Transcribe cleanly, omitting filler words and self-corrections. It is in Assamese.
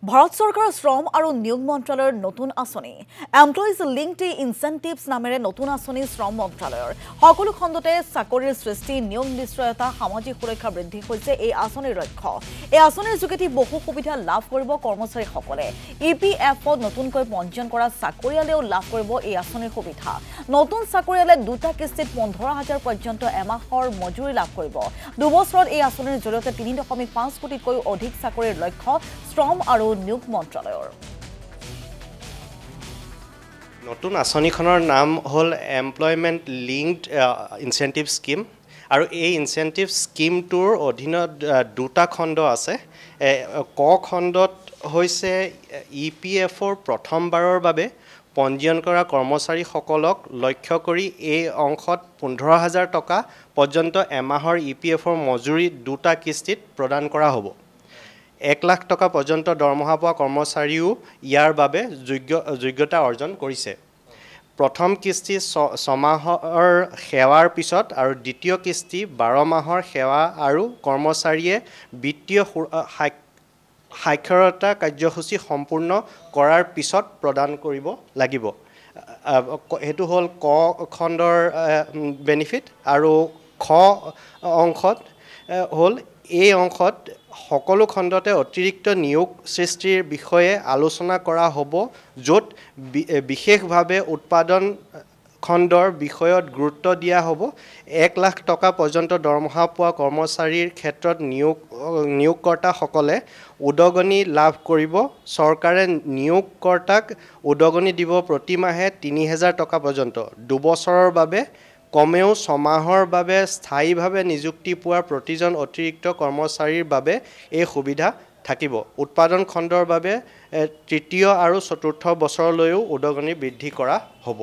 ভাৰত চৰকাৰৰ শ্ৰম আৰু নিয়োগ মন্ত্ৰালয়ৰ নতুন আঁচনি এমপ্লয়িজ লিংকড ইনচেন্টিভছ নামেৰে নতুন আঁচনি শ্ৰম মন্ত্ৰালয়ৰ সকলো খণ্ডতে চাকৰিৰ সৃষ্টি নিয়োগ নিশ্চয়তা সামাজিক সুৰক্ষা বৃদ্ধি হৈছে এই আঁচনিৰ লক্ষ্য এই আঁচনিৰ যোগেদি বহু সুবিধা লাভ কৰিব কৰ্মচাৰীসকলে ইপিএফঅ নতুনকৈ পঞ্জীয়ন কৰা চাকৰিয়ালেও লাভ কৰিব এই আঁচনিৰ সুবিধা নতুন চাকৰিয়ালে দুটা কিস্তিত 15,000 পৰ্যন্ত এমাহৰ মজুৰি লাভ কৰিব দুবছৰত এই আঁচনিৰ জৰিয়তে 3.5 কোটিতকৈ অধিক চাকৰিৰ লক্ষ্য শ্ৰম আৰু নিয়োগ মন্ত্ৰালয়ৰ নতুন আঁচনিখনৰ নাম হ'ল এমপ্লয়মেণ্ট লিংকড ইনচেন্টিভ স্কিম আৰু এই ইনচেন্টিভ স্কিমটোৰ অধীনত দুটা খণ্ড আছে ক খণ্ডত হৈছে ইপিএফঅৰ প্ৰথমবাৰৰ বাবে পঞ্জীয়ন কৰা কৰ্মচাৰীসকলক লক্ষ্য কৰি এই অংশত 15,000 টকা পৰ্যন্ত এমাহৰ ইপিএফঅৰ মজুৰি দুটা কিস্তিত প্ৰদান কৰা হ'ব 1 লাখ টকা পৰ্যন্ত দৰমহা পোৱা কৰ্মচাৰীও ইয়াৰ বাবে যোগ্যতা অৰ্জন কৰিছে প্ৰথম কিস্তি 6 মাহৰ সেৱাৰ পিছত আৰু দ্বিতীয় কিস্তি 12 মাহৰ সেৱা আৰু কৰ্মচাৰীয়ে বিত্তীয় সাক্ষৰতা কাৰ্যসূচী সম্পূৰ্ণ কৰাৰ পিছত প্ৰদান কৰিব লাগিব হেতু হ'ল ক খণ্ডৰ বেনিফিট আৰু খ অংশত হ'ল এই অংশত সকলো খণ্ডতে অতিৰিক্ত নিয়োগ সৃষ্টিৰ বিষয়ে আলোচনা কৰা হ'ব য'ত বিশেষভাৱে উৎপাদন খণ্ডৰ বিষয়ত গুৰুত্ব দিয়া হ'ব 1 লাখ টকা পৰ্যন্ত দৰমহা পোৱা কৰ্মচাৰীৰ ক্ষেত্ৰত নিয়োগকৰ্তাসকলে উদগনি লাভ কৰিব চৰকাৰে নিয়োগকৰ্তাক উদগনি দিব প্ৰতি মাহে 3,000 টকা পৰ্যন্ত দুবছৰৰ বাবে কমেও 6 মাহৰ বাবে স্থায়ীভাৱে নিযুক্তি পোৱা প্ৰতিজন অতিৰিক্ত কৰ্মচাৰীৰ বাবে এই সুবিধা থাকিব উৎপাদন খণ্ডৰ বাবে তৃতীয় আৰু চতুৰ্থ বছৰলৈও উদগনি বৃদ্ধি কৰা হ'ব